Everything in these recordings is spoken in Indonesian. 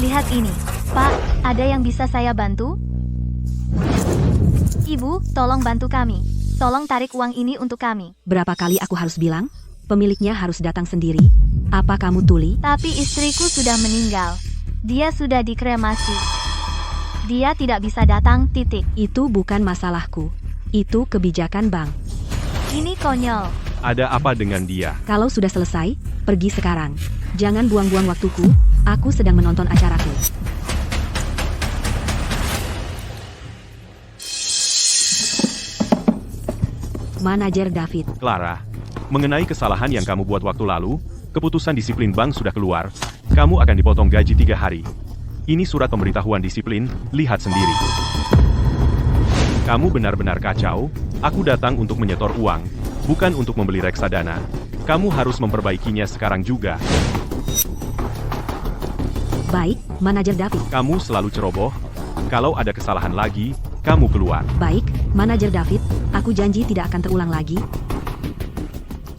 Lihat ini. Pak, ada yang bisa saya bantu? Ibu, tolong bantu kami. Tolong tarik uang ini untuk kami. Berapa kali aku harus bilang? Pemiliknya harus datang sendiri. Apa kamu tuli? Tapi istriku sudah meninggal. Dia sudah dikremasi. Dia tidak bisa datang, titik. Itu bukan masalahku. Itu kebijakan bank. Ini konyol. Ada apa dengan dia? Kalau sudah selesai, pergi sekarang. Jangan buang-buang waktuku. Aku sedang menonton acaraku. Manajer David. Clara, mengenai kesalahan yang kamu buat waktu lalu, keputusan disiplin bank sudah keluar. Kamu akan dipotong gaji 3 hari. Ini surat pemberitahuan disiplin, lihat sendiri. Kamu benar-benar kacau. Aku datang untuk menyetor uang, bukan untuk membeli reksadana. Kamu harus memperbaikinya sekarang juga. Baik, Manajer David. Kamu selalu ceroboh. Kalau ada kesalahan lagi, kamu keluar. Baik, Manajer David. Aku janji tidak akan terulang lagi.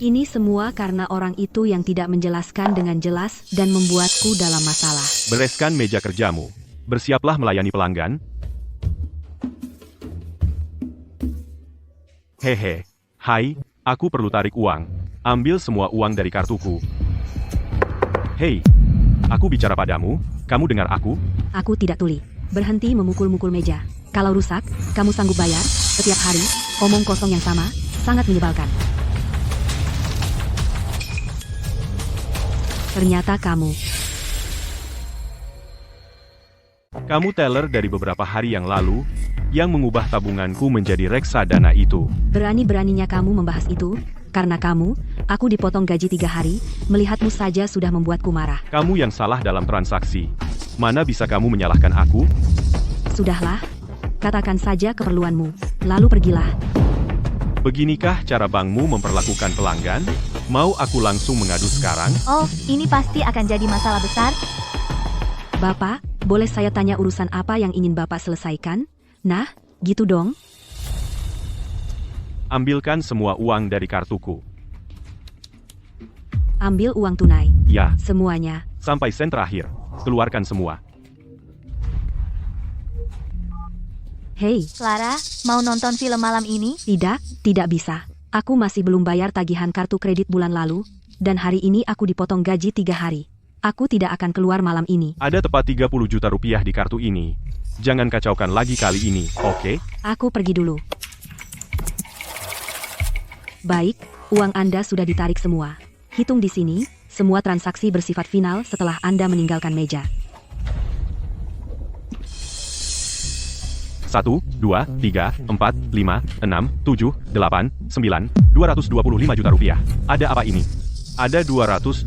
Ini semua karena orang itu yang tidak menjelaskan dengan jelas dan membuatku dalam masalah. Bereskan meja kerjamu. Bersiaplah melayani pelanggan. Hehe. Hai, aku perlu tarik uang. Ambil semua uang dari kartuku. Hei, aku bicara padamu. Kamu dengar aku? Aku tidak tuli. Berhenti memukul-mukul meja. Kalau rusak, kamu sanggup bayar? Setiap hari, omong kosong yang sama, sangat menyebalkan. Ternyata kamu. Kamu teller dari beberapa hari yang lalu, yang mengubah tabunganku menjadi reksadana itu. Berani-beraninya kamu membahas itu, karena kamu, aku dipotong gaji 3 hari, melihatmu saja sudah membuatku marah. Kamu yang salah dalam transaksi. Mana bisa kamu menyalahkan aku? Sudahlah, katakan saja keperluanmu, lalu pergilah. Beginikah cara bankmu memperlakukan pelanggan? Mau aku langsung mengadu sekarang? Oh, ini pasti akan jadi masalah besar. Bapak, boleh saya tanya urusan apa yang ingin Bapak selesaikan? Nah, gitu dong. Ambilkan semua uang dari kartuku. Ambil uang tunai. Ya, Semuanya. sampai sen terakhir. Keluarkan semua. Hei, Clara, mau nonton film malam ini? tidak bisa. Aku masih belum bayar tagihan kartu kredit bulan lalu, dan hari ini aku dipotong gaji 3 hari. Aku tidak akan keluar malam ini. Ada tepat 30 juta rupiah di kartu ini. Jangan kacaukan lagi kali ini, oke? Aku pergi dulu. Baik, uang Anda sudah ditarik semua. Hitung di sini, semua transaksi bersifat final setelah Anda meninggalkan meja. 1, 2, 3, 4, 5, 6, 7, 8, 9, 225 juta rupiah. Ada apa ini? Ada 225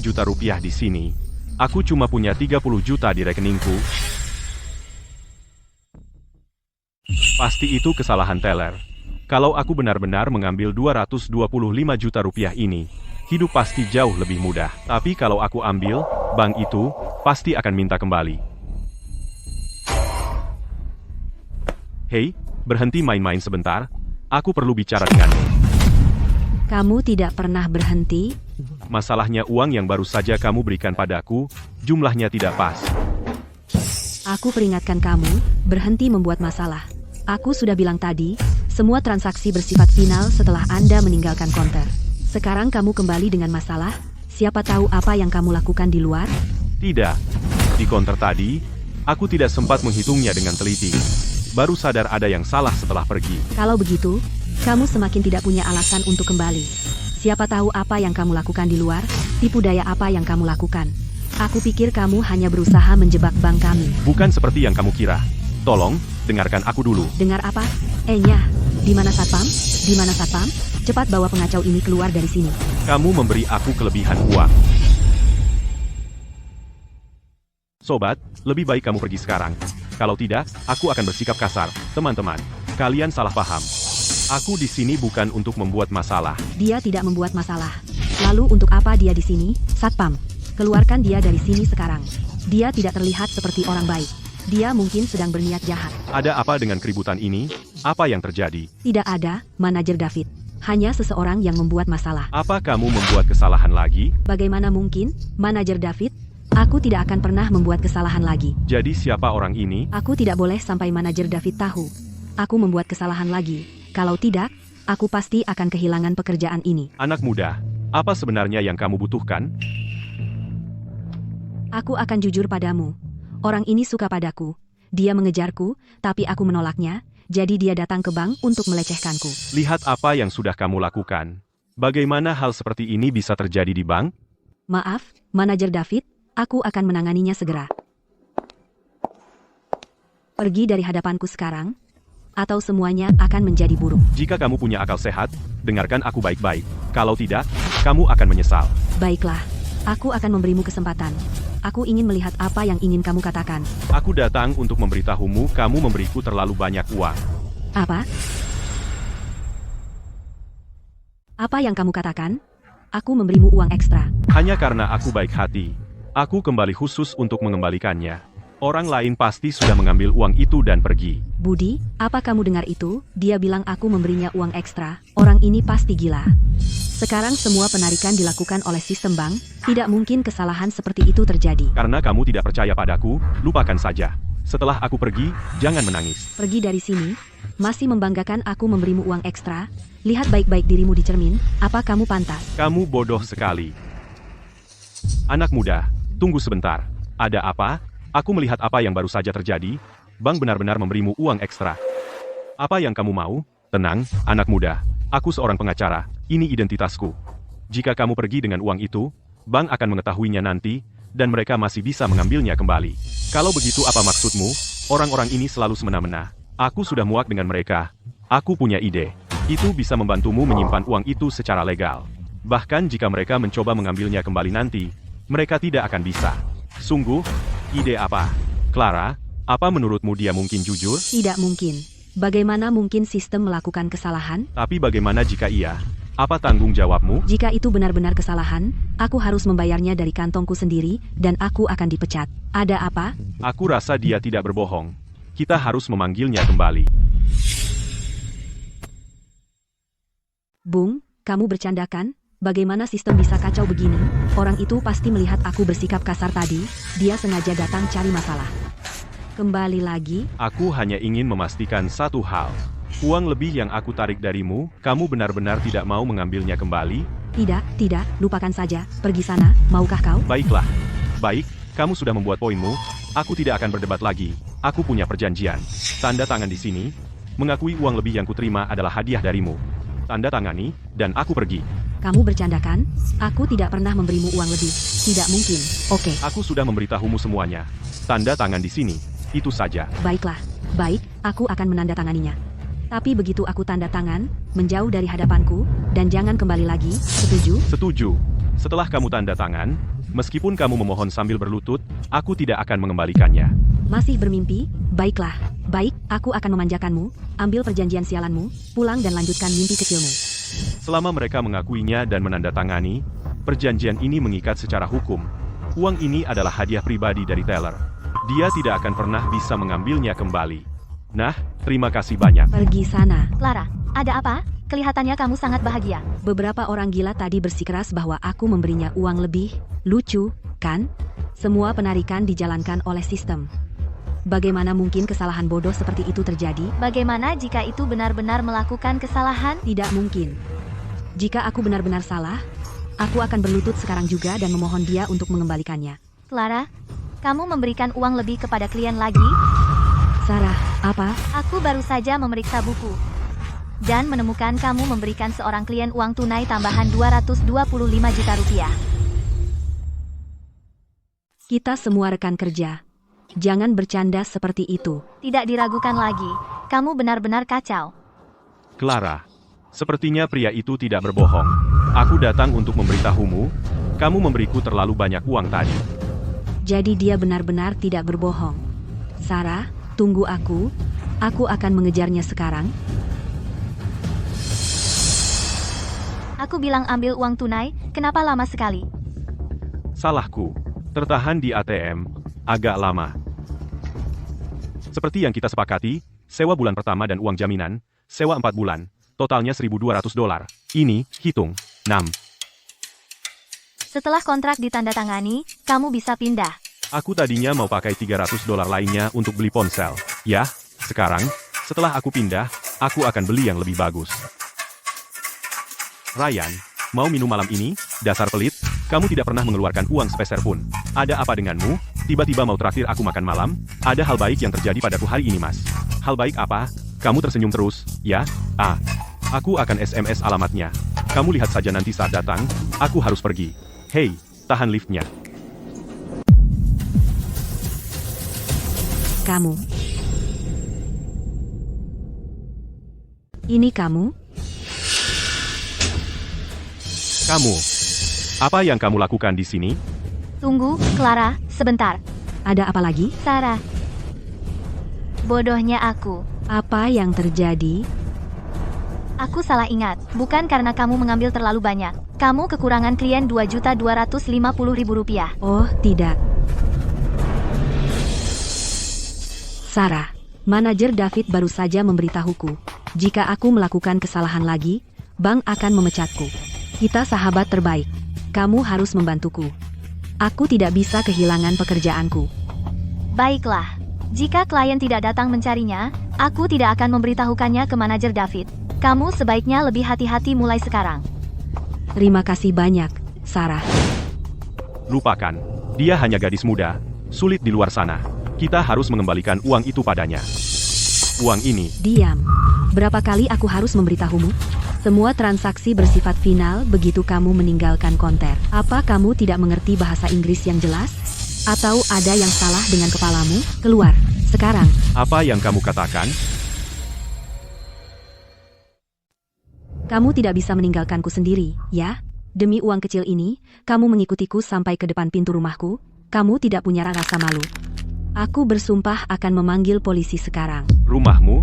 juta rupiah di sini. Aku cuma punya 30 juta di rekeningku. Pasti itu kesalahan teller. Kalau aku benar-benar mengambil 225 juta rupiah ini, hidup pasti jauh lebih mudah. Tapi kalau aku ambil, bank itu pasti akan minta kembali. Hei, berhenti main-main sebentar. Aku perlu bicara denganmu. Kamu tidak pernah berhenti? Masalahnya uang yang baru saja kamu berikan padaku, jumlahnya tidak pas. Aku peringatkan kamu, berhenti membuat masalah. Aku sudah bilang tadi, semua transaksi bersifat final setelah Anda meninggalkan konter. Sekarang kamu kembali dengan masalah, siapa tahu apa yang kamu lakukan di luar? Tidak. Di konter tadi, aku tidak sempat menghitungnya dengan teliti. Baru sadar ada yang salah setelah pergi. Kalau begitu, kamu semakin tidak punya alasan untuk kembali. Siapa tahu apa yang kamu lakukan di luar, tipu daya apa yang kamu lakukan. Aku pikir kamu hanya berusaha menjebak bank kami. Bukan seperti yang kamu kira. Tolong, dengarkan aku dulu. Dengar apa? Nya, di mana satpam? Di mana satpam? Cepat bawa pengacau ini keluar dari sini. Kamu memberi aku kelebihan uang. Sobat, lebih baik kamu pergi sekarang. Kalau tidak, aku akan bersikap kasar. Teman-teman, kalian salah paham. Aku di sini bukan untuk membuat masalah. Dia tidak membuat masalah. Lalu untuk apa dia di sini? Satpam, keluarkan dia dari sini sekarang. Dia tidak terlihat seperti orang baik. Dia mungkin sedang berniat jahat. Ada apa dengan keributan ini? Apa yang terjadi? Tidak ada, Manajer David. Hanya seseorang yang membuat masalah. Apa kamu membuat kesalahan lagi? Bagaimana mungkin, Manajer David? Aku tidak akan pernah membuat kesalahan lagi. Jadi siapa orang ini? Aku tidak boleh sampai manajer David tahu. Aku membuat kesalahan lagi. Kalau tidak, aku pasti akan kehilangan pekerjaan ini. Anak muda, apa sebenarnya yang kamu butuhkan? Aku akan jujur padamu. Orang ini suka padaku. Dia mengejarku, tapi aku menolaknya, jadi dia datang ke bank untuk melecehkanku. Lihat apa yang sudah kamu lakukan. Bagaimana hal seperti ini bisa terjadi di bank? Maaf, manajer David, aku akan menanganinya segera. Pergi dari hadapanku sekarang, atau semuanya akan menjadi buruk. Jika kamu punya akal sehat, dengarkan aku baik-baik. Kalau tidak, kamu akan menyesal. Baiklah, aku akan memberimu kesempatan. Aku ingin melihat apa yang ingin kamu katakan. Aku datang untuk memberitahumu kamu memberiku terlalu banyak uang. Apa? Apa yang kamu katakan? Aku memberimu uang ekstra. Hanya karena aku baik hati. Aku kembali khusus untuk mengembalikannya. Orang lain pasti sudah mengambil uang itu dan pergi. Budi, apa kamu dengar itu? Dia bilang aku memberinya uang ekstra. Orang ini pasti gila. Sekarang semua penarikan dilakukan oleh sistem bank. Tidak mungkin kesalahan seperti itu terjadi. Karena kamu tidak percaya padaku, lupakan saja. Setelah aku pergi, jangan menangis. Pergi dari sini. Masih membanggakan aku memberimu uang ekstra. Lihat baik-baik dirimu di cermin. Apa kamu pantas? Kamu bodoh sekali. Anak muda, tunggu sebentar. Ada apa? Aku melihat apa yang baru saja terjadi. Bank benar-benar memberimu uang ekstra. Apa yang kamu mau? Tenang, anak muda. Aku seorang pengacara. Ini identitasku. Jika kamu pergi dengan uang itu, bank akan mengetahuinya nanti, dan mereka masih bisa mengambilnya kembali. Kalau begitu apa maksudmu? Orang-orang ini selalu semena-mena. Aku sudah muak dengan mereka. Aku punya ide. Itu bisa membantumu menyimpan uang itu secara legal. Bahkan jika mereka mencoba mengambilnya kembali nanti, mereka tidak akan bisa. Sungguh, ide apa? Clara, apa menurutmu dia mungkin jujur? Tidak mungkin. Bagaimana mungkin sistem melakukan kesalahan? Tapi bagaimana jika iya? Apa tanggung jawabmu? Jika itu benar-benar kesalahan, aku harus membayarnya dari kantongku sendiri, dan aku akan dipecat. Ada apa? Aku rasa dia tidak berbohong. Kita harus memanggilnya kembali. Bung, kamu bercandakan? Bagaimana sistem bisa kacau begini? Orang itu pasti melihat aku bersikap kasar tadi. Dia sengaja datang cari masalah. Kembali lagi, Aku hanya ingin memastikan satu hal. Uang lebih yang aku tarik darimu, kamu benar-benar tidak mau mengambilnya kembali? tidak, lupakan saja. Pergi sana, maukah kau? Baiklah. Baik, kamu sudah membuat poinmu. Aku tidak akan berdebat lagi. Aku punya perjanjian. Tanda tangan di sini. Mengakui uang lebih yang kuterima adalah hadiah darimu. Tanda tangani, dan aku pergi. Kamu bercandakan? Aku tidak pernah memberimu uang lebih. Tidak mungkin. Oke. Aku sudah memberitahumu semuanya. Tanda tangan di sini. Itu saja. Baiklah. Baik, aku akan menandatanganinya. Tapi begitu aku tanda tangan, menjauh dari hadapanku, dan jangan kembali lagi, setuju? Setuju. Setelah kamu tanda tangan, meskipun kamu memohon sambil berlutut, aku tidak akan mengembalikannya. Masih bermimpi? Baiklah. Baik, aku akan memanjakanmu, ambil perjanjian sialanmu, pulang dan lanjutkan mimpi kecilmu. Selama mereka mengakuinya dan menandatangani, perjanjian ini mengikat secara hukum. Uang ini adalah hadiah pribadi dari Taylor. Dia tidak akan pernah bisa mengambilnya kembali. Nah, terima kasih banyak. Pergi sana. Clara, ada apa? Kelihatannya kamu sangat bahagia. Beberapa orang gila tadi bersikeras bahwa aku memberinya uang lebih. Lucu, kan? Semua penarikan dijalankan oleh sistem. Bagaimana mungkin kesalahan bodoh seperti itu terjadi? Bagaimana jika itu benar-benar melakukan kesalahan? Tidak mungkin. Jika aku benar-benar salah, aku akan berlutut sekarang juga dan memohon dia untuk mengembalikannya. Clara, kamu memberikan uang lebih kepada klien lagi? Sarah, apa? Aku baru saja memeriksa buku. Dan menemukan kamu memberikan seorang klien uang tunai tambahan 225 juta rupiah. Kita semua rekan kerja. Jangan bercanda seperti itu. Tidak diragukan lagi, kamu benar-benar kacau. Clara, sepertinya pria itu tidak berbohong. Aku datang untuk memberitahumu, kamu memberiku terlalu banyak uang tadi. Jadi dia benar-benar tidak berbohong. Sarah, tunggu aku. Aku akan mengejarnya sekarang. Aku bilang ambil uang tunai, kenapa lama sekali? Salahku. Tertahan di ATM. Agak lama. Seperti yang kita sepakati, sewa bulan pertama dan uang jaminan, sewa 4 bulan, totalnya $1.200. Ini, hitung, 6. Setelah kontrak ditandatangani, kamu bisa pindah. Aku tadinya mau pakai $300 lainnya untuk beli ponsel. Ya, sekarang, setelah aku pindah, aku akan beli yang lebih bagus. Ryan, mau minum malam ini? Dasar pelit, kamu tidak pernah mengeluarkan uang sepeser pun. Ada apa denganmu? Tiba-tiba mau traktir aku makan malam? Ada hal baik yang terjadi padaku hari ini, Mas. Hal baik apa? Kamu tersenyum terus, ya? Aku akan SMS alamatnya. Kamu lihat saja nanti saat datang, aku harus pergi. Hei, tahan liftnya. Kamu. Ini kamu? Kamu. Apa yang kamu lakukan di sini? Tunggu, Clara, sebentar. Ada apa lagi? Sarah. Bodohnya aku. Apa yang terjadi? Aku salah ingat. Bukan karena kamu mengambil terlalu banyak. Kamu kekurangan klien Rp2.250.000. Oh, tidak. Sarah, manajer David baru saja memberitahuku. Jika aku melakukan kesalahan lagi, bank akan memecatku. Kita sahabat terbaik. Kamu harus membantuku. Aku tidak bisa kehilangan pekerjaanku. Baiklah. Jika klien tidak datang mencarinya, aku tidak akan memberitahukannya ke manajer David. Kamu sebaiknya lebih hati-hati mulai sekarang. Terima kasih banyak, Sarah. Lupakan. Dia hanya gadis muda. Sulit di luar sana. Kita harus mengembalikan uang itu padanya. Uang ini. Diam. Berapa kali aku harus memberitahumu? Semua transaksi bersifat final begitu kamu meninggalkan konter. Apa kamu tidak mengerti bahasa Inggris yang jelas? Atau ada yang salah dengan kepalamu? Keluar, sekarang. Apa yang kamu katakan? Kamu tidak bisa meninggalkanku sendiri, ya? Demi uang kecil ini, kamu mengikutiku sampai ke depan pintu rumahku? Kamu tidak punya rasa malu. Aku bersumpah akan memanggil polisi sekarang. Rumahmu?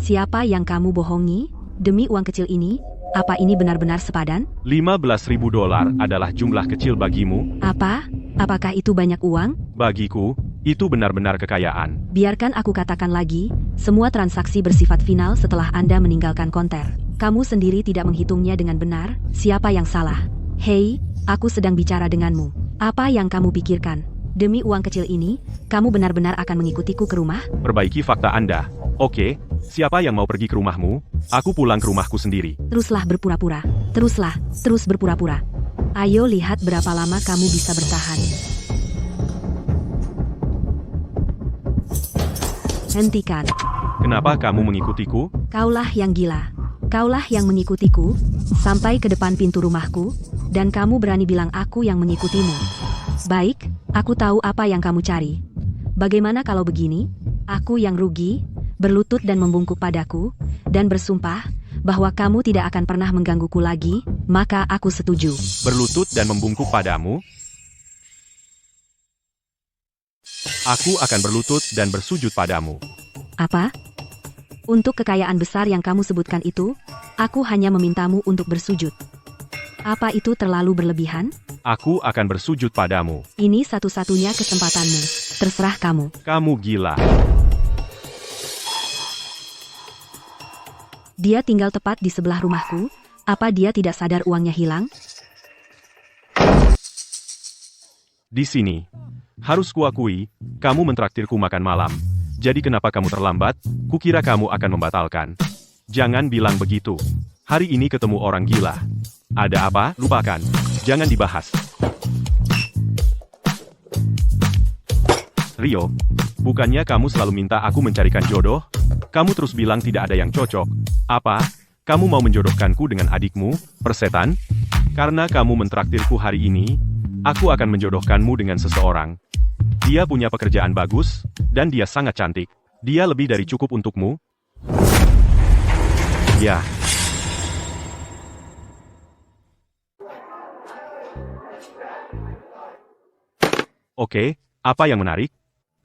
Siapa yang kamu bohongi? Demi uang kecil ini, apa ini benar-benar sepadan? $15.000 adalah jumlah kecil bagimu. Apa? Apakah itu banyak uang? Bagiku, itu benar-benar kekayaan. Biarkan aku katakan lagi, semua transaksi bersifat final setelah Anda meninggalkan konter. Kamu sendiri tidak menghitungnya dengan benar, siapa yang salah? Hei, aku sedang bicara denganmu. Apa yang kamu pikirkan? Demi uang kecil ini, kamu benar-benar akan mengikutiku ke rumah? Perbaiki fakta Anda. Oke, siapa yang mau pergi ke rumahmu? Aku pulang ke rumahku sendiri. Teruslah berpura-pura. Teruslah, terus berpura-pura. Ayo lihat berapa lama kamu bisa bertahan. Hentikan. Kenapa kamu mengikutiku? Kaulah yang gila. Kaulah yang mengikutiku, sampai ke depan pintu rumahku, dan kamu berani bilang aku yang mengikutimu. Baik, aku tahu apa yang kamu cari. Bagaimana kalau begini? Aku yang rugi, berlutut dan membungkuk padaku, dan bersumpah bahwa kamu tidak akan pernah menggangguku lagi, maka aku setuju. Berlutut dan membungkuk padamu? Aku akan berlutut dan bersujud padamu. Apa? Untuk kekayaan besar yang kamu sebutkan itu, aku hanya memintamu untuk bersujud. Apa itu terlalu berlebihan? Aku akan bersujud padamu. Ini satu-satunya kesempatanmu. Terserah kamu. Kamu gila. Dia tinggal tepat di sebelah rumahku. Apa dia tidak sadar uangnya hilang? Di sini. Harus kuakui, kamu mentraktirku makan malam. Jadi kenapa kamu terlambat? Kukira kamu akan membatalkan. Jangan bilang begitu. Hari ini ketemu orang gila. Ada apa? Lupakan. Jangan dibahas. Rio, bukannya kamu selalu minta aku mencarikan jodoh? Kamu terus bilang tidak ada yang cocok. Apa? Kamu mau menjodohkanku dengan adikmu, persetan? Karena kamu mentraktirku hari ini, aku akan menjodohkanmu dengan seseorang. Dia punya pekerjaan bagus, dan dia sangat cantik. Dia lebih dari cukup untukmu. Ya. Oke, apa yang menarik?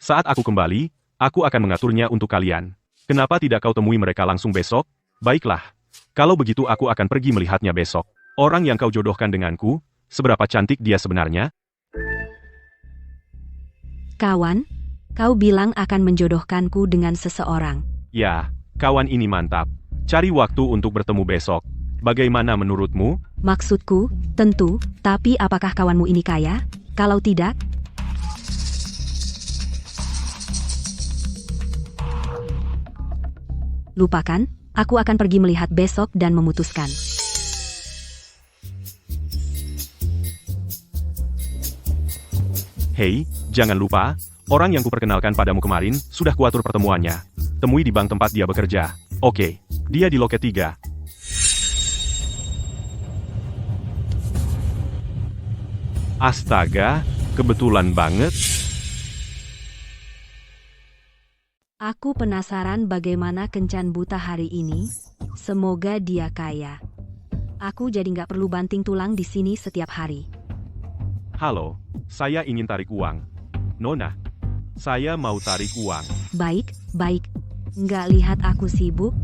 Saat aku kembali, aku akan mengaturnya untuk kalian. Kenapa tidak kau temui mereka langsung besok? Baiklah. Kalau begitu aku akan pergi melihatnya besok. Orang yang kau jodohkan denganku, seberapa cantik dia sebenarnya? Kawan, kau bilang akan menjodohkanku dengan seseorang. Ya, kawan ini mantap. Cari waktu untuk bertemu besok. Bagaimana menurutmu? Maksudku, tentu, tapi apakah kawanmu ini kaya? Kalau tidak, lupakan, aku akan pergi melihat besok dan memutuskan. Hei, jangan lupa, orang yang kuperkenalkan padamu kemarin sudah kuatur pertemuannya. Temui di bank tempat dia bekerja. Oke, dia di loket 3. Astaga, kebetulan banget. Aku penasaran bagaimana kencan buta hari ini. Semoga dia kaya. Aku jadi nggak perlu banting tulang di sini setiap hari. Halo, saya ingin tarik uang. Nona, saya mau tarik uang. Baik, baik. Nggak lihat aku sibuk?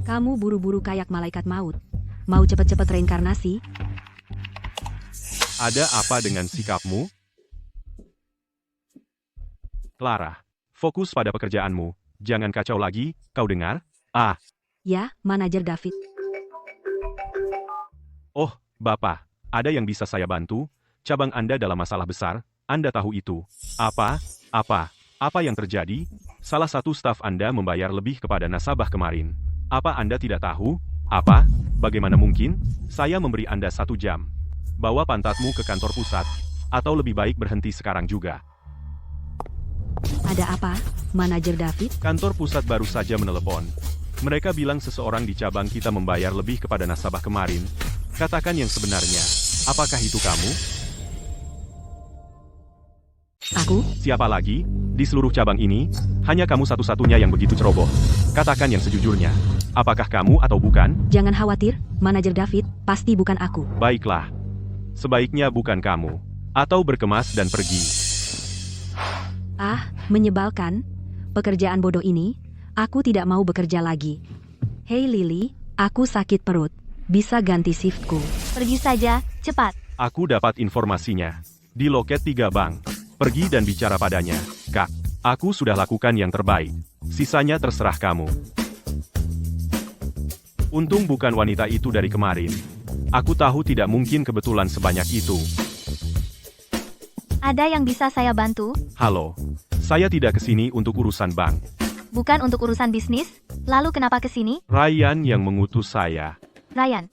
Kamu buru-buru kayak malaikat maut. Mau cepet-cepet reinkarnasi? Ada apa dengan sikapmu? Clara, fokus pada pekerjaanmu. Jangan kacau lagi, kau dengar? Ah, Ya, manajer David. oh, Bapak, ada yang bisa saya bantu? Cabang Anda dalam masalah besar, Anda tahu itu. Apa yang terjadi? Salah satu staf Anda membayar lebih kepada nasabah kemarin. Apa Anda tidak tahu? Apa? Bagaimana mungkin? Saya memberi Anda 1 jam. Bawa pantatmu ke kantor pusat. Atau lebih baik berhenti sekarang juga. Ada apa, manajer David? Kantor pusat baru saja menelepon. Mereka bilang seseorang di cabang kita membayar lebih kepada nasabah kemarin. Katakan yang sebenarnya. Apakah itu kamu? Aku? Siapa lagi? Di seluruh cabang ini, hanya kamu satu-satunya yang begitu ceroboh. Katakan yang sejujurnya. Apakah kamu atau bukan? Jangan khawatir, manajer David, pasti bukan aku. Baiklah. Sebaiknya bukan kamu. Atau berkemas dan pergi. Ah, menyebalkan. Pekerjaan bodoh ini, aku tidak mau bekerja lagi. Hei Lily, aku sakit perut. Bisa ganti shiftku. Pergi saja, cepat. Aku dapat informasinya. Di loket 3 bank. Pergi dan bicara padanya. Kak, aku sudah lakukan yang terbaik. Sisanya terserah kamu. Untung bukan wanita itu dari kemarin. Aku tahu tidak mungkin kebetulan sebanyak itu. Ada yang bisa saya bantu? Halo, saya tidak kesini untuk urusan bank. Bukan untuk urusan bisnis? Lalu kenapa ke sini? Ryan yang mengutus saya. Ryan,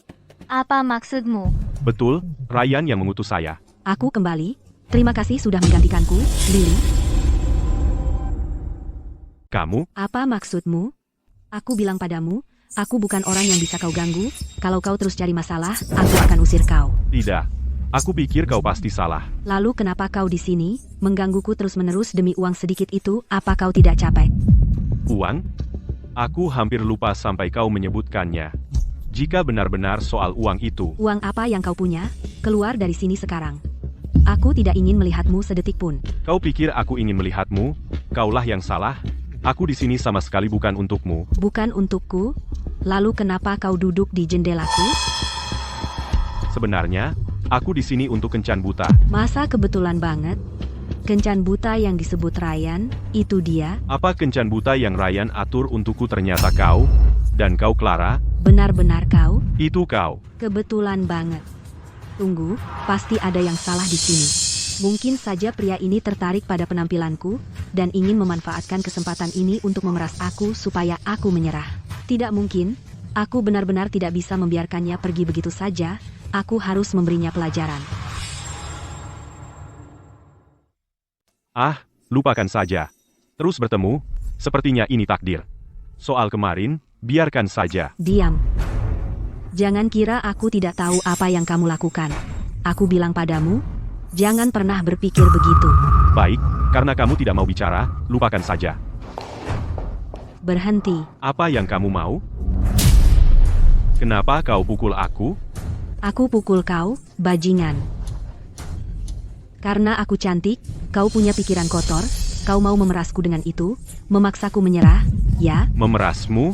apa maksudmu? Betul, Ryan yang mengutus saya. Aku kembali. Terima kasih sudah menggantikanku, Lily. Kamu? Apa maksudmu? Aku bilang padamu, aku bukan orang yang bisa kau ganggu. Kalau kau terus cari masalah, aku akan usir kau. Tidak. Aku pikir kau pasti salah. Lalu kenapa kau di sini, menggangguku terus-menerus demi uang sedikit itu? Apa kau tidak capek? Uang? Aku hampir lupa sampai kau menyebutkannya. Jika benar-benar soal uang itu, Uang apa yang kau punya? Keluar dari sini sekarang. Aku tidak ingin melihatmu sedetik pun. kau pikir aku ingin melihatmu? Kaulah yang salah. Aku di sini sama sekali bukan untukmu. Bukan untukku? Lalu kenapa kau duduk di jendelaku? Sebenarnya, aku di sini untuk kencan buta. Masa kebetulan banget? Kencan buta yang disebut Ryan, itu dia? Apa kencan buta yang Ryan atur untukku ternyata kau? Dan kau Clara? Benar-benar kau? Itu kau. Kebetulan banget. Tunggu, pasti ada yang salah di sini. Mungkin saja pria ini tertarik pada penampilanku, dan ingin memanfaatkan kesempatan ini untuk memeras aku supaya aku menyerah. Tidak mungkin, aku benar-benar tidak bisa membiarkannya pergi begitu saja, aku harus memberinya pelajaran. Ah, lupakan saja. Terus bertemu, sepertinya ini takdir. Soal kemarin, biarkan saja. Diam. Jangan kira aku tidak tahu apa yang kamu lakukan. Aku bilang padamu, jangan pernah berpikir begitu. Baik, karena kamu tidak mau bicara, lupakan saja. Berhenti. Apa yang kamu mau? Kenapa kau pukul aku? Aku pukul kau, bajingan. Karena aku cantik, kau punya pikiran kotor, kau mau memerasku dengan itu, memaksaku menyerah, ya? Memerasmu?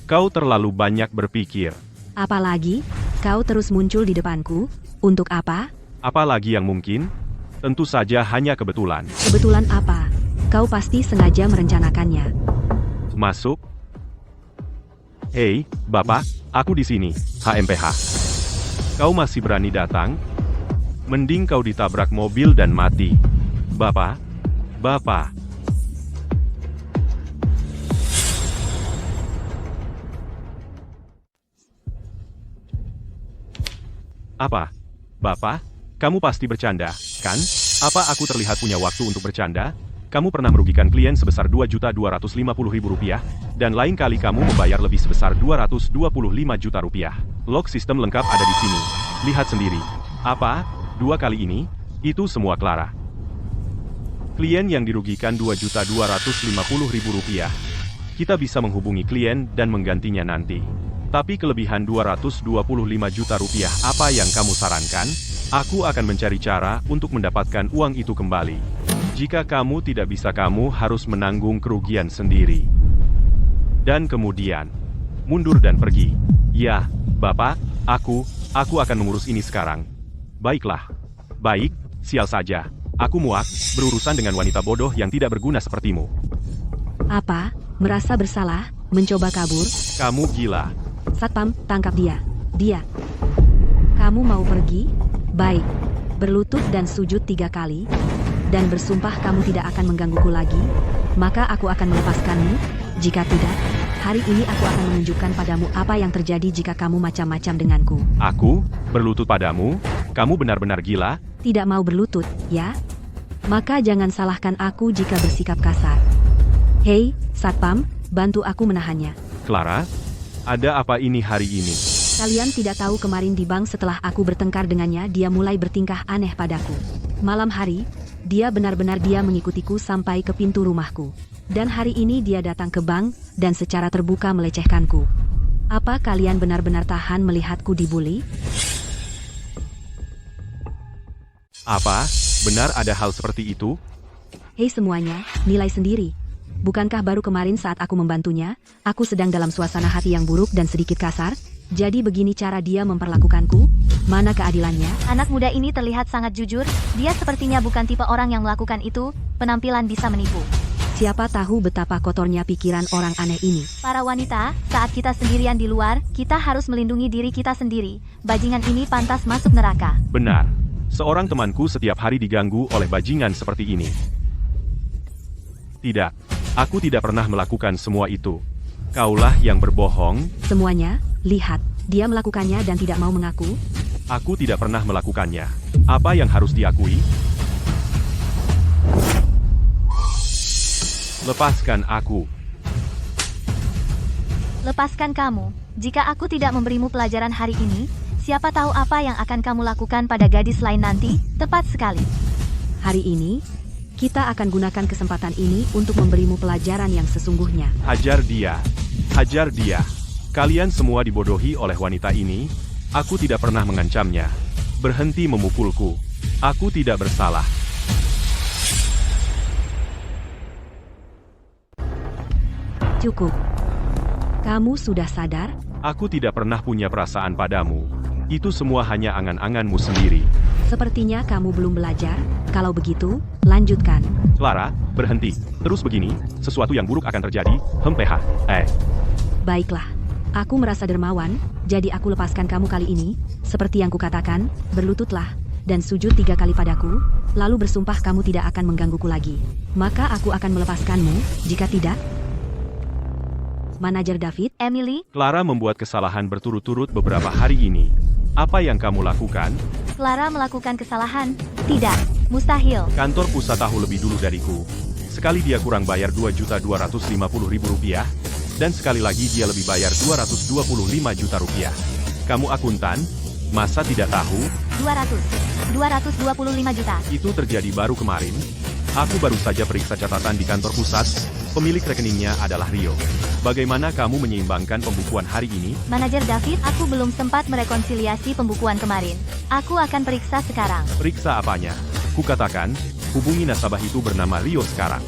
Kau terlalu banyak berpikir. Apalagi, kau terus muncul di depanku, untuk apa? Apalagi yang mungkin? Tentu saja hanya kebetulan. Kebetulan apa? Kau pasti sengaja merencanakannya. Masuk. Hei, Bapak, Aku di sini, HMPH. Kau masih berani datang? Mending kau ditabrak mobil dan mati. Bapak? Bapak? Apa? Bapak? Kamu pasti bercanda, kan? Apa aku terlihat punya waktu untuk bercanda? Kamu pernah merugikan klien sebesar Rp2.250.000, dan lain kali kamu membayar lebih sebesar Rp225 juta. Log sistem lengkap ada di sini. Lihat sendiri. Apa? 2 kali ini? Itu semua Clara. Klien yang dirugikan Rp2.250.000. Kita bisa menghubungi klien dan menggantinya nanti. Tapi kelebihan Rp225 juta apa yang kamu sarankan? Aku akan mencari cara untuk mendapatkan uang itu kembali. Jika kamu tidak bisa, kamu harus menanggung kerugian sendiri. Dan kemudian, mundur dan pergi. Ya, Bapak, aku akan mengurus ini sekarang. Baiklah. Baik, sial saja. Aku muak berurusan dengan wanita bodoh yang tidak berguna sepertimu. Apa? Merasa bersalah? Mencoba kabur? Kamu gila. Satpam, tangkap dia. Dia. Kamu mau pergi? Baik. Berlutut dan sujud 3 kali. Dan bersumpah kamu tidak akan menggangguku lagi. Maka aku akan melepaskanmu. Jika tidak, hari ini aku akan menunjukkan padamu apa yang terjadi jika kamu macam-macam denganku. Aku? Berlutut padamu? Kamu benar-benar gila? Tidak mau berlutut, ya? Maka jangan salahkan aku jika bersikap kasar. Hei, Satpam, bantu aku menahannya. Clara? Ada apa ini hari ini? Kalian tidak tahu kemarin di bank setelah aku bertengkar dengannya dia mulai bertingkah aneh padaku. Malam hari, dia benar-benar mengikutiku sampai ke pintu rumahku. Dan hari ini dia datang ke bank dan secara terbuka melecehkanku. Apa kalian benar-benar tahan melihatku dibully? Apa? Benar ada hal seperti itu? Hei semuanya, nilai sendiri. Bukankah baru kemarin saat aku membantunya, aku sedang dalam suasana hati yang buruk dan sedikit kasar? Jadi begini cara dia memperlakukanku? Mana keadilannya? Anak muda ini terlihat sangat jujur, dia sepertinya bukan tipe orang yang melakukan itu, penampilan bisa menipu. Siapa tahu betapa kotornya pikiran orang aneh ini. Para wanita, saat kita sendirian di luar, kita harus melindungi diri kita sendiri. Bajingan ini pantas masuk neraka. Benar. Seorang temanku setiap hari diganggu oleh bajingan seperti ini. Tidak. Aku tidak pernah melakukan semua itu. Kaulah yang berbohong. Semuanya, lihat, dia melakukannya dan tidak mau mengaku. Aku tidak pernah melakukannya. Apa yang harus diakui? Lepaskan aku. Lepaskan kamu. Jika aku tidak memberimu pelajaran hari ini, siapa tahu apa yang akan kamu lakukan pada gadis lain nanti? Tepat sekali. Hari ini, kita akan gunakan kesempatan ini untuk memberimu pelajaran yang sesungguhnya. Hajar dia. Hajar dia. Kalian semua dibodohi oleh wanita ini. Aku tidak pernah mengancamnya. Berhenti memukulku. Aku tidak bersalah. Cukup. Kamu sudah sadar? Aku tidak pernah punya perasaan padamu. Itu semua hanya angan-anganmu sendiri. Sepertinya kamu belum belajar. Kalau begitu, lanjutkan. Clara, berhenti. Terus begini, sesuatu yang buruk akan terjadi. PH. Baiklah. Aku merasa dermawan, jadi aku lepaskan kamu kali ini. Seperti yang kukatakan, berlututlah, dan sujud 3 kali padaku, lalu bersumpah kamu tidak akan menggangguku lagi. Maka aku akan melepaskanmu, jika tidak. Manajer David, Emily, Clara membuat kesalahan berturut-turut beberapa hari ini. Apa yang kamu lakukan? Clara melakukan kesalahan? Tidak, mustahil. Kantor pusat tahu lebih dulu dariku. Sekali dia kurang bayar Rp2.250.000, dan sekali lagi dia lebih bayar Rp225 juta. Kamu akuntan? Masa tidak tahu? 225 juta. Itu terjadi baru kemarin. Aku baru saja periksa catatan di kantor pusat. Pemilik rekeningnya adalah Rio. Bagaimana kamu menyeimbangkan pembukuan hari ini? Manajer David, aku belum sempat merekonsiliasi pembukuan kemarin. Aku akan periksa sekarang. Periksa apanya? Kukatakan, hubungi nasabah itu bernama Rio sekarang.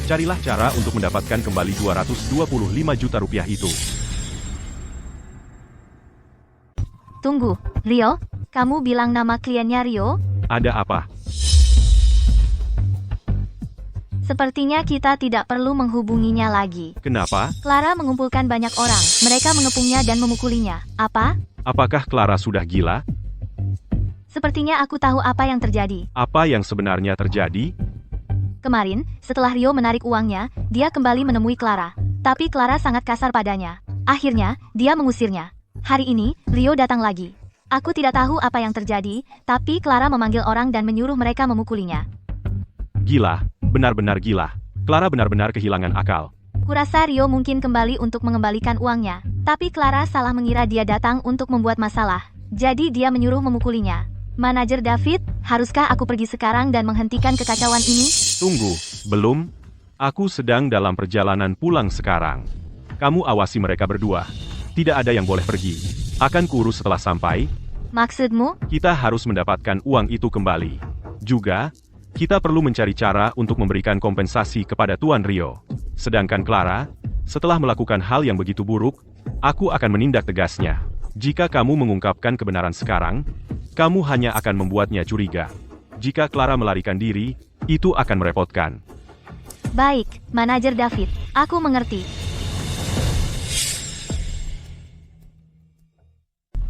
Carilah cara untuk mendapatkan kembali Rp225 juta itu. Tunggu, Rio? Kamu bilang nama kliennya Rio? Ada apa? Sepertinya kita tidak perlu menghubunginya lagi. Kenapa? Clara mengumpulkan banyak orang. Mereka mengepungnya dan memukulinya. Apa? Apakah Clara sudah gila? Sepertinya aku tahu apa yang terjadi. Apa yang sebenarnya terjadi? Kemarin, setelah Rio menarik uangnya, dia kembali menemui Clara. Tapi Clara sangat kasar padanya. Akhirnya, dia mengusirnya. Hari ini, Rio datang lagi. Aku tidak tahu apa yang terjadi, tapi Clara memanggil orang dan menyuruh mereka memukulinya. Gila, benar-benar gila. Clara benar-benar kehilangan akal. Kurasa Rio mungkin kembali untuk mengembalikan uangnya. Tapi Clara salah mengira dia datang untuk membuat masalah. Jadi dia menyuruh memukulinya. Manajer David, haruskah aku pergi sekarang dan menghentikan kekacauan ini? Tunggu, belum. Aku sedang dalam perjalanan pulang sekarang. Kamu awasi mereka berdua. Tidak ada yang boleh pergi. Akan kurus setelah sampai. Maksudmu? Kita harus mendapatkan uang itu kembali. Juga, kita perlu mencari cara untuk memberikan kompensasi kepada Tuan Rio. Sedangkan Clara, setelah melakukan hal yang begitu buruk, aku akan menindak tegasnya. Jika kamu mengungkapkan kebenaran sekarang, kamu hanya akan membuatnya curiga. Jika Clara melarikan diri, itu akan merepotkan. Baik, Manajer David. Aku mengerti.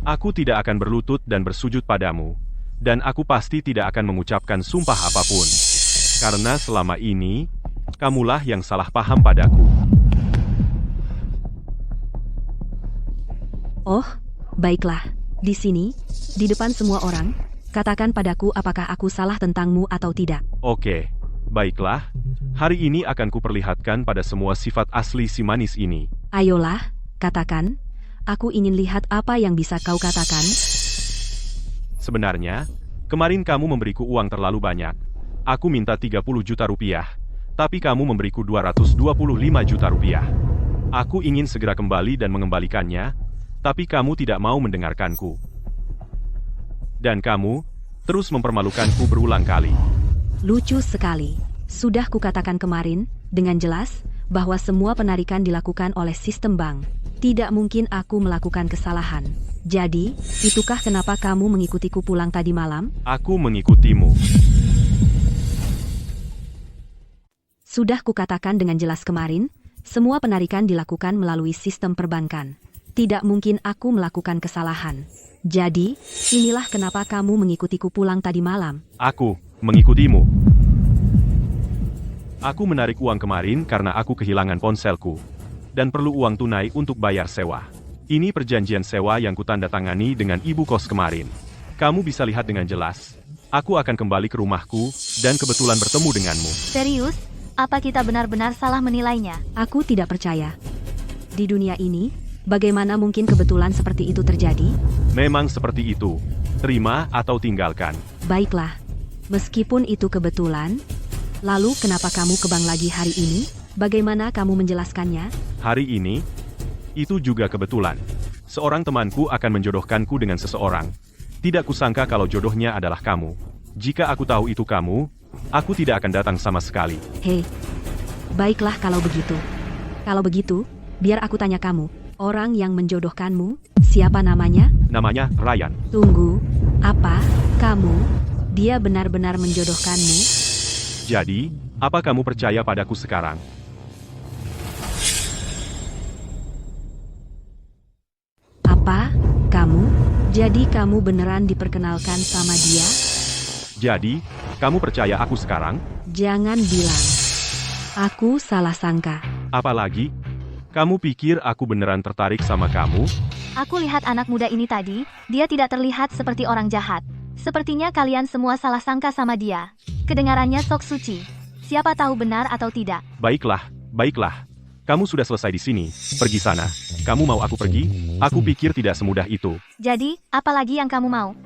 Aku tidak akan berlutut dan bersujud padamu. Dan aku pasti tidak akan mengucapkan sumpah apapun. Karena selama ini, kamulah yang salah paham padaku. Oh, baiklah. Di sini, di depan semua orang, katakan padaku apakah aku salah tentangmu atau tidak. Oke, baiklah. Hari ini akan kuperlihatkan pada semua sifat asli si manis ini. Ayolah, katakan. Aku ingin lihat apa yang bisa kau katakan. Sebenarnya, kemarin kamu memberiku uang terlalu banyak. Aku minta 30 juta rupiah, tapi kamu memberiku 225 juta rupiah. Aku ingin segera kembali dan mengembalikannya, tapi kamu tidak mau mendengarkanku. Dan kamu terus mempermalukanku berulang kali. Lucu sekali. Sudah kukatakan kemarin, dengan jelas, bahwa semua penarikan dilakukan oleh sistem bank. Tidak mungkin aku melakukan kesalahan. Jadi, itukah kenapa kamu mengikutiku pulang tadi malam? Aku mengikutimu. Sudah kukatakan dengan jelas kemarin, semua penarikan dilakukan melalui sistem perbankan. Tidak mungkin aku melakukan kesalahan. Jadi, inilah kenapa kamu mengikutiku pulang tadi malam. Aku mengikutimu. Aku menarik uang kemarin karena aku kehilangan ponselku. Dan perlu uang tunai untuk bayar sewa. Ini perjanjian sewa yang kutandatangani dengan ibu kos kemarin. Kamu bisa lihat dengan jelas. Aku akan kembali ke rumahku, dan kebetulan bertemu denganmu. Serius? Apa kita benar-benar salah menilainya? Aku tidak percaya. Di dunia ini, bagaimana mungkin kebetulan seperti itu terjadi? Memang seperti itu. Terima atau tinggalkan. Baiklah. Meskipun itu kebetulan, lalu kenapa kamu ke bank lagi hari ini? Bagaimana kamu menjelaskannya? Hari ini, itu juga kebetulan. Seorang temanku akan menjodohkanku dengan seseorang. Tidak kusangka kalau jodohnya adalah kamu. Jika aku tahu itu kamu, aku tidak akan datang sama sekali. Hei, baiklah kalau begitu. Kalau begitu, biar aku tanya kamu. Orang yang menjodohkanmu, siapa namanya? Namanya Ryan. Tunggu, apa? Kamu? Dia benar-benar menjodohkanmu? Jadi, apa kamu percaya padaku sekarang? Apa? Kamu? Jadi kamu beneran diperkenalkan sama dia? Jadi, kamu percaya aku sekarang? Jangan bilang. Aku salah sangka. Apalagi, kamu pikir aku beneran tertarik sama kamu? Aku lihat anak muda ini tadi, dia tidak terlihat seperti orang jahat. Sepertinya kalian semua salah sangka sama dia. Kedengarannya sok suci. Siapa tahu benar atau tidak. Baiklah, baiklah. Kamu sudah selesai di sini. Pergi sana. Kamu mau aku pergi? Aku pikir tidak semudah itu. Jadi, apa lagi yang kamu mau?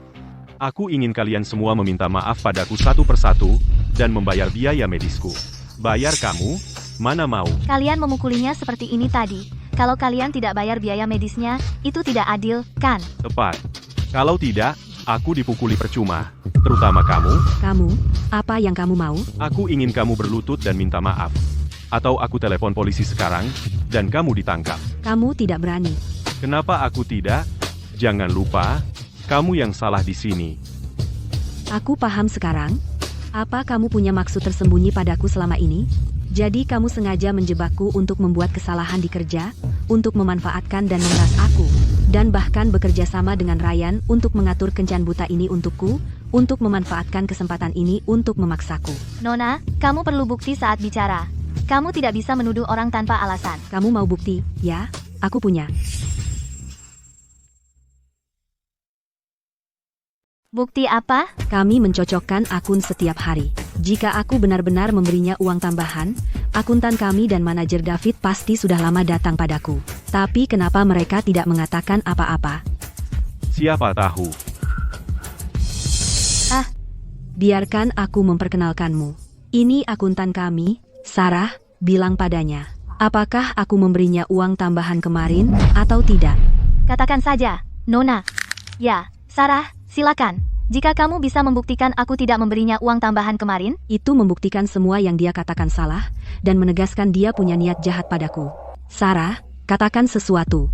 Aku ingin kalian semua meminta maaf padaku satu persatu, dan membayar biaya medisku. Bayar kamu? Mana mau? Kalian memukulinya seperti ini tadi. Kalau kalian tidak bayar biaya medisnya, itu tidak adil, kan? Tepat. Kalau tidak, aku dipukuli percuma. Terutama kamu. Kamu? Apa yang kamu mau? Aku ingin kamu berlutut dan minta maaf. Atau aku telepon polisi sekarang, dan kamu ditangkap. Kamu tidak berani. Kenapa aku tidak? Jangan lupa, kamu yang salah di sini. Aku paham sekarang. Apa kamu punya maksud tersembunyi padaku selama ini? Jadi kamu sengaja menjebakku untuk membuat kesalahan di kerja, untuk memanfaatkan dan memeras aku, dan bahkan bekerja sama dengan Ryan untuk mengatur kencan buta ini untukku, untuk memanfaatkan kesempatan ini untuk memaksaku. Nona, kamu perlu bukti saat bicara. Kamu tidak bisa menuduh orang tanpa alasan. Kamu mau bukti? Ya, aku punya. Bukti apa? Kami mencocokkan akun setiap hari. Jika aku benar-benar memberinya uang tambahan, akuntan kami dan manajer David pasti sudah lama datang padaku. Tapi kenapa mereka tidak mengatakan apa-apa? Siapa tahu. Biarkan aku memperkenalkanmu. Ini akuntan kami, Sarah, bilang padanya. Apakah aku memberinya uang tambahan kemarin, atau tidak? Katakan saja, Nona. Ya, Sarah, silakan. Jika kamu bisa membuktikan aku tidak memberinya uang tambahan kemarin, Itu membuktikan semua yang dia katakan salah, dan menegaskan dia punya niat jahat padaku. Sarah, katakan sesuatu.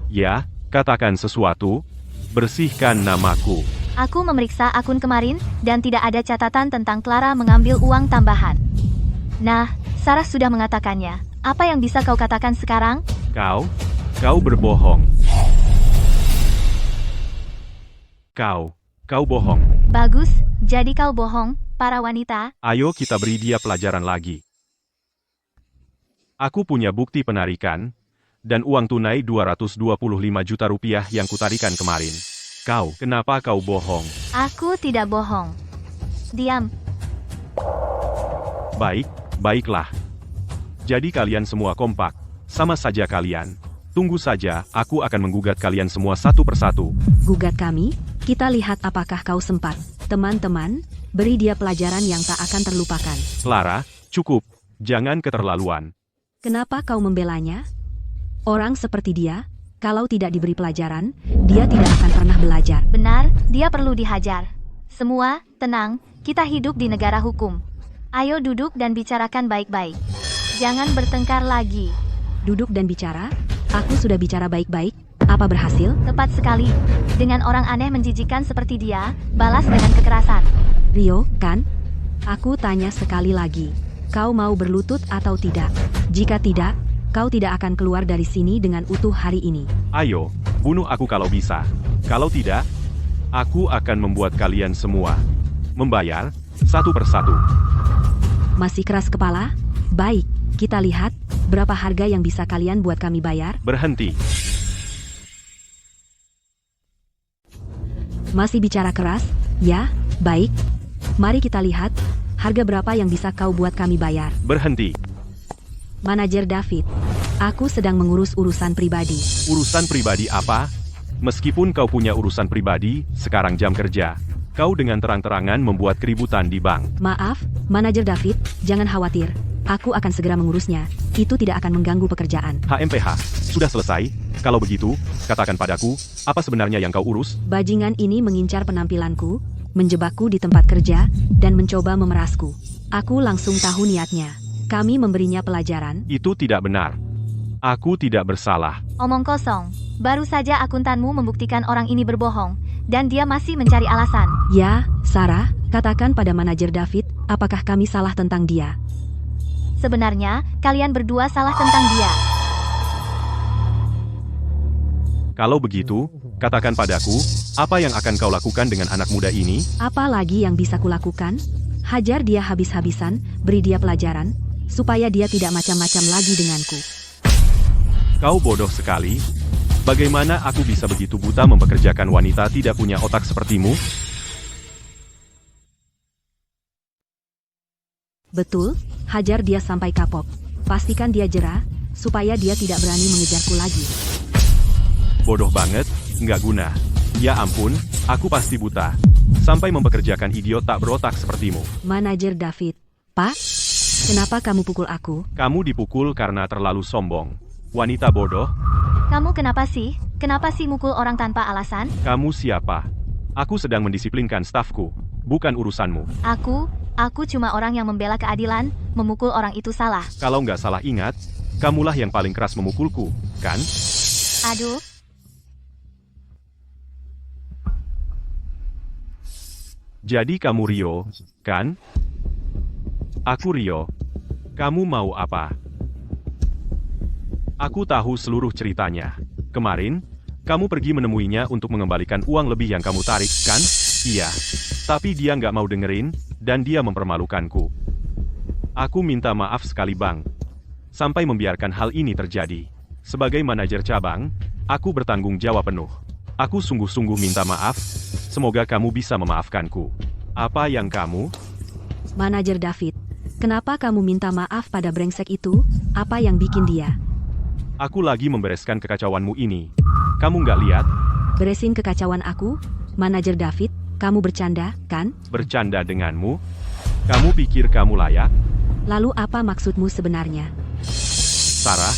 Ya, katakan sesuatu. Bersihkan namaku. aku memeriksa akun kemarin dan tidak ada catatan tentang Clara mengambil uang tambahan. Nah, Sarah sudah mengatakannya. Apa yang bisa kau katakan sekarang? Kau berbohong. Kau bohong. Bagus, jadi kau bohong, para wanita. Ayo kita beri dia pelajaran lagi. Aku punya bukti penarikan, dan uang tunai 225 juta rupiah yang kutarikan kemarin. Kenapa kau bohong? Aku tidak bohong. Diam. Baiklah. Jadi kalian semua kompak, sama saja kalian. Tunggu saja, aku akan menggugat kalian semua satu persatu. Gugat kami? Kita lihat apakah kau sempat. Teman-teman, beri dia pelajaran yang tak akan terlupakan. Clara, cukup. Jangan keterlaluan. Kenapa kau membelanya? Orang seperti dia, kalau tidak diberi pelajaran, dia tidak akan pernah belajar. Benar, dia perlu dihajar. Semua, tenang, kita hidup di negara hukum. Ayo duduk dan bicarakan baik-baik. Jangan bertengkar lagi. Duduk dan bicara? Aku sudah bicara baik-baik. Apa berhasil? Tepat sekali. Dengan orang aneh menjijikan seperti dia, balas dengan kekerasan. Rio, kan? Aku tanya sekali lagi. Kau mau berlutut atau tidak? Jika tidak, kau tidak akan keluar dari sini dengan utuh hari ini. Ayo, bunuh aku kalau bisa. Kalau tidak, aku akan membuat kalian semua membayar satu persatu. Masih keras kepala? Baik, kita lihat berapa harga yang bisa kalian buat kami bayar. Berhenti. Masih bicara keras? Ya, baik. Mari kita lihat, harga berapa yang bisa kau buat kami bayar. Berhenti. Manajer David, aku sedang mengurus urusan pribadi. Urusan pribadi apa? Meskipun kau punya urusan pribadi, sekarang jam kerja. Kau dengan terang-terangan membuat keributan di bank. Maaf, Manajer David, jangan khawatir. Aku akan segera mengurusnya. Itu tidak akan mengganggu pekerjaan. HMPH, sudah selesai? Kalau begitu, katakan padaku, apa sebenarnya yang kau urus? Bajingan ini mengincar penampilanku, menjebakku di tempat kerja, dan mencoba memerasku. Aku langsung tahu niatnya. Kami memberinya pelajaran. Itu tidak benar. Aku tidak bersalah. Omong kosong. Baru saja akuntanmu membuktikan orang ini berbohong, dan dia masih mencari alasan. Ya, Sarah, katakan pada manajer David, apakah kami salah tentang dia? Sebenarnya, kalian berdua salah tentang dia. Kalau begitu, katakan padaku, apa yang akan kau lakukan dengan anak muda ini? Apa lagi yang bisa kulakukan? Hajar dia habis-habisan, beri dia pelajaran, supaya dia tidak macam-macam lagi denganku. Kau bodoh sekali. Bagaimana aku bisa begitu buta mempekerjakan wanita tidak punya otak sepertimu? Betul, hajar dia sampai kapok. Pastikan dia jera, supaya dia tidak berani mengejarku lagi. Bodoh banget, nggak guna. Ya ampun, aku pasti buta. Sampai mempekerjakan idiot tak berotak sepertimu. Manajer David, Pak, kenapa kamu pukul aku? Kamu dipukul karena terlalu sombong. Wanita bodoh, Kamu kenapa sih? Kenapa sih mukul orang tanpa alasan? kamu siapa? Aku sedang mendisiplinkan stafku, bukan urusanmu. Aku cuma orang yang membela keadilan, memukul orang itu salah. Kalau nggak salah ingat, kamulah yang paling keras memukulku, kan? Jadi kamu Rio, kan? Aku Rio. Kamu mau apa? Aku tahu seluruh ceritanya. Kemarin, kamu pergi menemuinya untuk mengembalikan uang lebih yang kamu tarik, kan? Iya. Tapi dia nggak mau dengerin, dan dia mempermalukanku. Aku minta maaf sekali bang. Sampai membiarkan hal ini terjadi. Sebagai manajer cabang, aku bertanggung jawab penuh. Aku sungguh-sungguh minta maaf. Semoga kamu bisa memaafkanku. Apa yang kamu? Manajer David, kenapa kamu minta maaf pada brengsek itu? Apa yang bikin dia? Aku lagi membereskan kekacauanmu ini. Kamu nggak lihat? Beresin kekacauan aku? Manajer David, kamu bercanda, kan? Bercanda denganmu? Kamu pikir kamu layak? Lalu apa maksudmu sebenarnya? Sarah,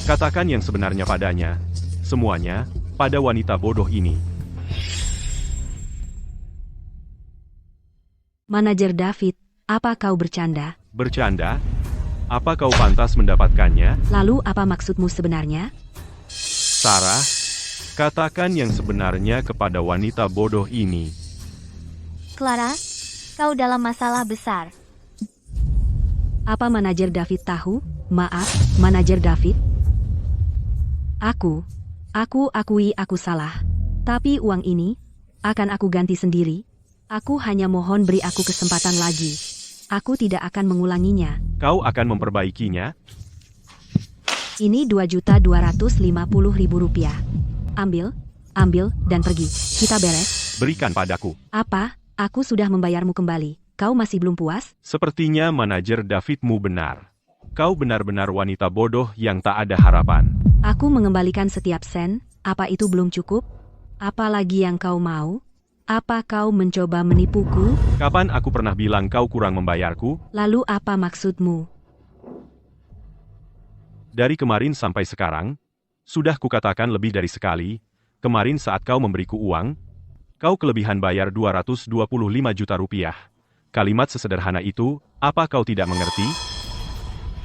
katakan yang sebenarnya padanya. Semuanya, pada wanita bodoh ini. Manajer David, apa kau bercanda? Bercanda? Apa kau pantas mendapatkannya? Lalu apa maksudmu sebenarnya? Sarah, katakan yang sebenarnya kepada wanita bodoh ini. Clara, kau dalam masalah besar. Apa manajer David tahu? Maaf, manajer David. Aku akui aku salah. Tapi uang ini akan aku ganti sendiri. Aku hanya mohon beri aku kesempatan lagi. Aku tidak akan mengulanginya. Kau akan memperbaikinya? Ini 2.250.000 rupiah. Ambil, dan pergi. Kita beres. Berikan padaku. Apa? Aku sudah membayarmu kembali. Kau masih belum puas? Sepertinya manajer Davidmu benar. Kau benar-benar wanita bodoh yang tak ada harapan. Aku mengembalikan setiap sen. Apa itu belum cukup? Apa lagi yang kau mau? Apa kau mencoba menipuku? Kapan aku pernah bilang kau kurang membayarku? Lalu apa maksudmu? Dari kemarin sampai sekarang, sudah kukatakan lebih dari sekali, kemarin saat kau memberiku uang, kau kelebihan bayar 225 juta rupiah. Kalimat sesederhana itu, apa kau tidak mengerti?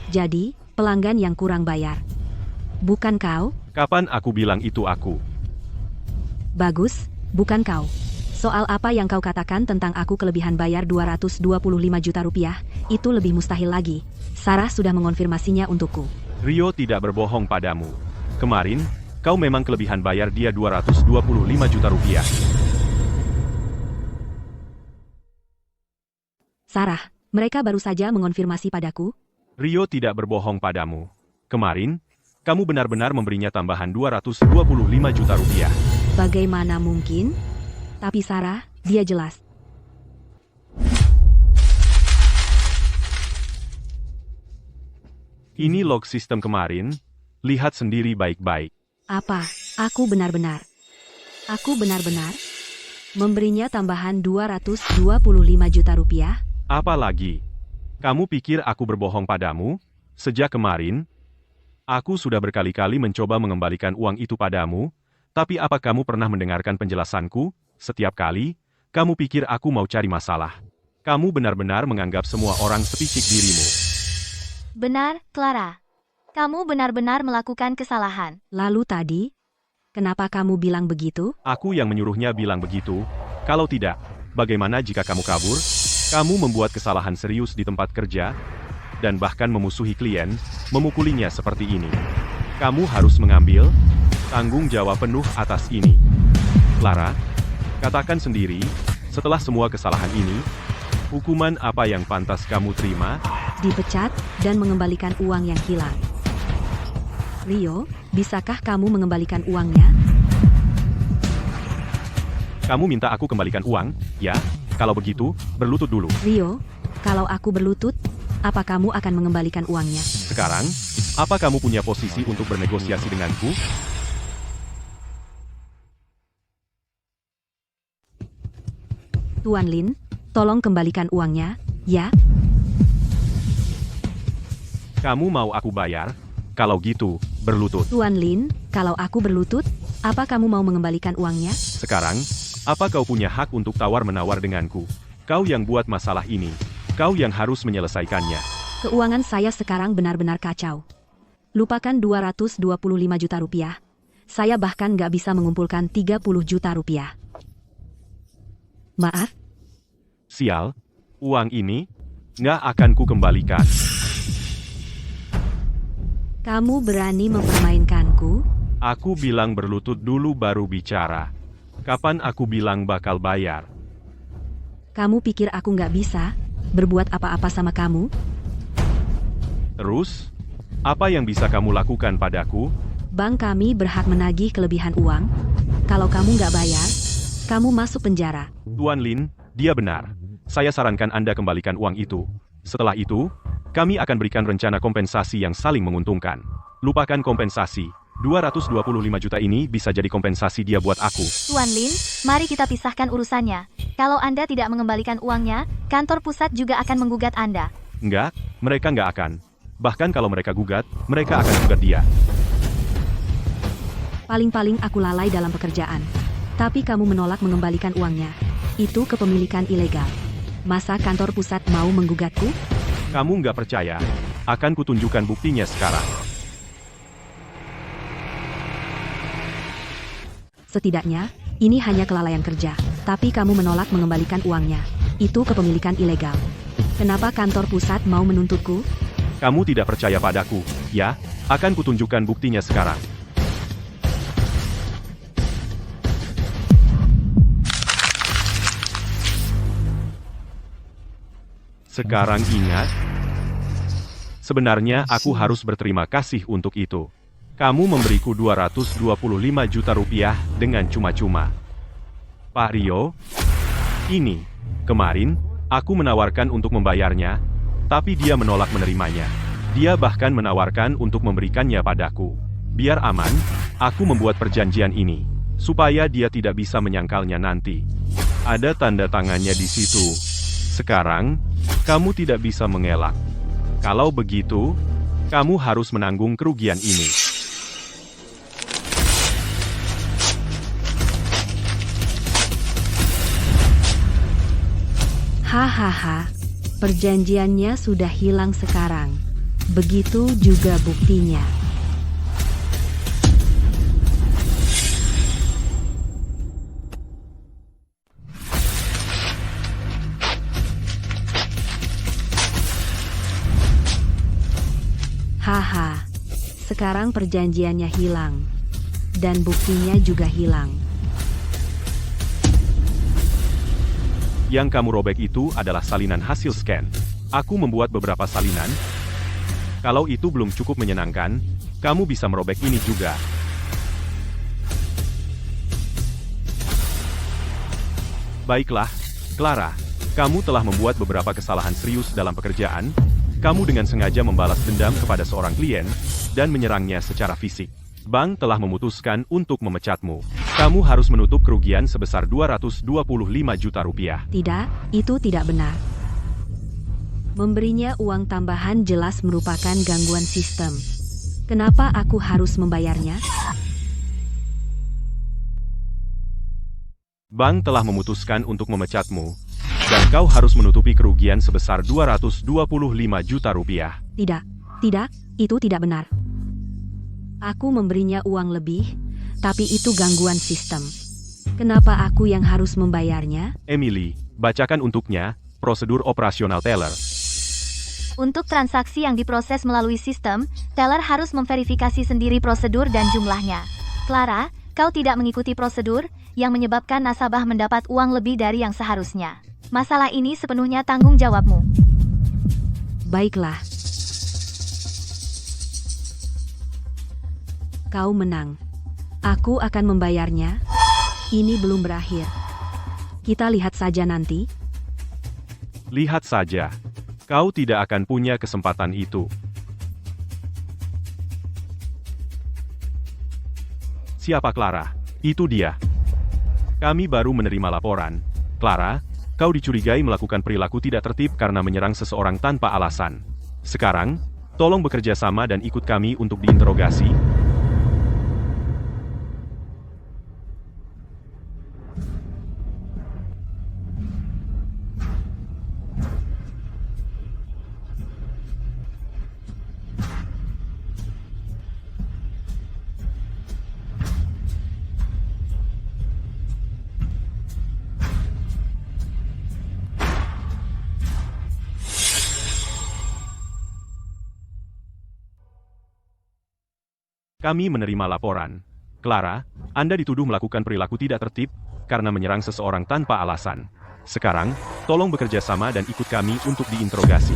Jadi, pelanggan yang kurang bayar. Bukan kau? Kapan aku bilang itu aku? Bagus, bukan kau. Soal apa yang kau katakan tentang aku kelebihan bayar 225 juta rupiah, itu lebih mustahil lagi. Sarah sudah mengonfirmasinya untukku. Rio tidak berbohong padamu. Kemarin, kau memang kelebihan bayar dia 225 juta rupiah. Sarah, mereka baru saja mengonfirmasi padaku. Rio tidak berbohong padamu. Kemarin, kamu benar-benar memberinya tambahan 225 juta rupiah. Bagaimana mungkin? Tapi Sarah, dia jelas. Ini log sistem kemarin, lihat sendiri baik-baik. Apa? Aku benar-benar memberinya tambahan 225 juta rupiah? Apa lagi? Kamu pikir aku berbohong padamu? Sejak kemarin, aku sudah berkali-kali mencoba mengembalikan uang itu padamu, tapi apa kamu pernah mendengarkan penjelasanku? Setiap kali, kamu pikir aku mau cari masalah. Kamu benar-benar menganggap semua orang sepicik dirimu. Benar, Clara. Kamu benar-benar melakukan kesalahan. Lalu tadi, kenapa kamu bilang begitu? Aku yang menyuruhnya bilang begitu. Kalau tidak, bagaimana jika kamu kabur? Kamu membuat kesalahan serius di tempat kerja, dan bahkan memusuhi klien, memukulinya seperti ini. Kamu harus mengambil tanggung jawab penuh atas ini. Clara, katakan sendiri, setelah semua kesalahan ini, hukuman apa yang pantas kamu terima? Dipecat dan mengembalikan uang yang hilang. Rio, bisakah kamu mengembalikan uangnya? Kamu minta aku kembalikan uang, ya? Kalau begitu, berlutut dulu. Rio, kalau aku berlutut, apa kamu akan mengembalikan uangnya? Sekarang, apa kamu punya posisi untuk bernegosiasi denganku? Tuan Lin, tolong kembalikan uangnya, ya? Kamu mau aku bayar? Kalau gitu, berlutut. Tuan Lin, kalau aku berlutut, apa kamu mau mengembalikan uangnya? Sekarang, apa kau punya hak untuk tawar-menawar denganku? Kau yang buat masalah ini. Kau yang harus menyelesaikannya. Keuangan saya sekarang benar-benar kacau. Lupakan 225 juta rupiah. Saya bahkan nggak bisa mengumpulkan 30 juta rupiah. Maaf, Sial, uang ini nggak akan ku kembalikan. Kamu berani mempermainkanku? Aku bilang berlutut dulu baru bicara. Kapan aku bilang bakal bayar? Kamu pikir aku nggak bisa berbuat apa-apa sama kamu? Terus, apa yang bisa kamu lakukan padaku? Bank kami berhak menagih kelebihan uang. Kalau kamu nggak bayar, kamu masuk penjara. Tuan Lin, dia benar. Saya sarankan Anda kembalikan uang itu. Setelah itu, kami akan berikan rencana kompensasi yang saling menguntungkan. Lupakan kompensasi. 225 juta ini bisa jadi kompensasi dia buat aku. Tuan Lin, mari kita pisahkan urusannya. Kalau Anda tidak mengembalikan uangnya, kantor pusat juga akan menggugat Anda. Enggak, mereka nggak akan. Bahkan kalau mereka gugat, mereka akan gugat dia. Paling-paling aku lalai dalam pekerjaan. Tapi kamu menolak mengembalikan uangnya. Itu kepemilikan ilegal. Masa kantor pusat mau menggugatku? Kamu nggak percaya? Akan kutunjukkan buktinya sekarang. Setidaknya, ini hanya kelalaian kerja. Tapi kamu menolak mengembalikan uangnya. Itu kepemilikan ilegal. Kenapa kantor pusat mau menuntutku? Kamu tidak percaya padaku, ya? Akan kutunjukkan buktinya sekarang. Sekarang ingat, sebenarnya aku harus berterima kasih untuk itu. Kamu memberiku 225 juta rupiah dengan cuma-cuma. Pak Rio, ini, kemarin, aku menawarkan untuk membayarnya, tapi dia menolak menerimanya. Dia bahkan menawarkan untuk memberikannya padaku. Biar aman, aku membuat perjanjian ini, supaya dia tidak bisa menyangkalnya nanti. Ada tanda tangannya di situ. Sekarang, kamu tidak bisa mengelak. Kalau begitu, kamu harus menanggung kerugian ini. Hahaha, perjanjiannya sudah hilang sekarang. Begitu juga buktinya. Haha, sekarang perjanjiannya hilang. Dan buktinya juga hilang. Yang kamu robek itu adalah salinan hasil scan. Aku membuat beberapa salinan. Kalau itu belum cukup menyenangkan, kamu bisa merobek ini juga. Baiklah, Clara. Kamu telah membuat beberapa kesalahan serius dalam pekerjaan. Kamu dengan sengaja membalas dendam kepada seorang klien dan menyerangnya secara fisik. Bank telah memutuskan untuk memecatmu. Kamu harus menutup kerugian sebesar 225 juta rupiah. Tidak, itu tidak benar. Memberinya uang tambahan jelas merupakan gangguan sistem. Kenapa aku harus membayarnya? Bank telah memutuskan untuk memecatmu, dan kau harus menutupi kerugian sebesar 225 juta rupiah. Tidak, itu tidak benar. Aku memberinya uang lebih, tapi itu gangguan sistem. Kenapa aku yang harus membayarnya? Emily, bacakan untuknya prosedur operasional teller. Untuk transaksi yang diproses melalui sistem, teller harus memverifikasi sendiri prosedur dan jumlahnya. Clara, kau tidak mengikuti prosedur, yang menyebabkan nasabah mendapat uang lebih dari yang seharusnya. Masalah ini sepenuhnya tanggung jawabmu. Baiklah. Kau menang. Aku akan membayarnya. Ini belum berakhir. Kita lihat saja nanti. Lihat saja. Kau tidak akan punya kesempatan itu. Siapa Clara? Itu dia. Kami baru menerima laporan. Clara, kau dicurigai melakukan perilaku tidak tertib karena menyerang seseorang tanpa alasan. Sekarang, tolong bekerja sama dan ikut kami untuk diinterogasi. Kami menerima laporan. Clara, Anda dituduh melakukan perilaku tidak tertib karena menyerang seseorang tanpa alasan. Sekarang, tolong bekerja sama dan ikut kami untuk diinterogasi.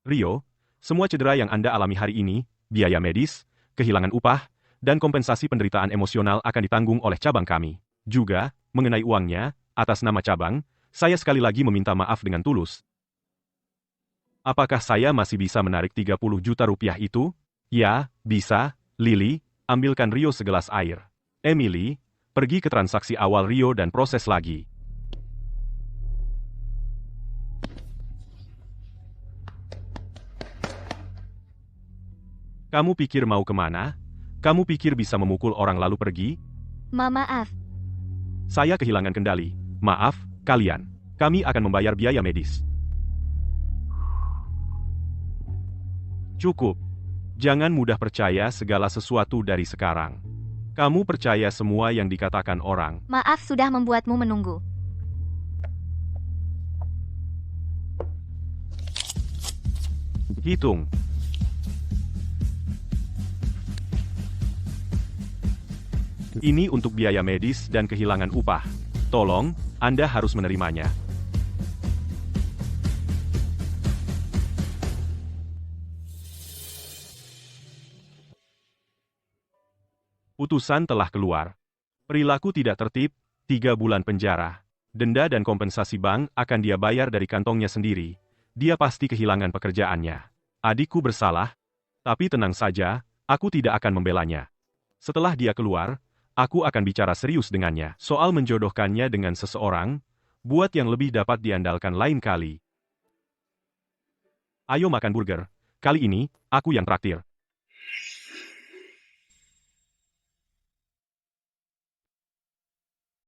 Rio, semua cedera yang Anda alami hari ini, biaya medis, kehilangan upah, dan kompensasi penderitaan emosional akan ditanggung oleh cabang kami. Juga, mengenai uangnya, atas nama cabang, saya sekali lagi meminta maaf dengan tulus. Apakah saya masih bisa menarik 30 juta rupiah itu? Ya, bisa. Lily, ambilkan Rio segelas air. Emily, pergi ke transaksi awal Rio dan proses lagi. Kamu pikir mau kemana? Kamu pikir bisa memukul orang lalu pergi? Maaf. Saya kehilangan kendali. Maaf, kalian. Kami akan membayar biaya medis. Cukup. Jangan mudah percaya segala sesuatu dari sekarang. Kamu percaya semua yang dikatakan orang. Maaf sudah membuatmu menunggu. Hitung. Ini untuk biaya medis dan kehilangan upah. Tolong, Anda harus menerimanya. Putusan telah keluar. Perilaku tidak tertib, 3 bulan penjara. Denda dan kompensasi bank akan dia bayar dari kantongnya sendiri. Dia pasti kehilangan pekerjaannya. Adikku bersalah, tapi tenang saja, aku tidak akan membelanya. Setelah dia keluar, aku akan bicara serius dengannya. Soal menjodohkannya dengan seseorang, buat yang lebih dapat diandalkan lain kali. Ayo makan burger. Kali ini, aku yang traktir.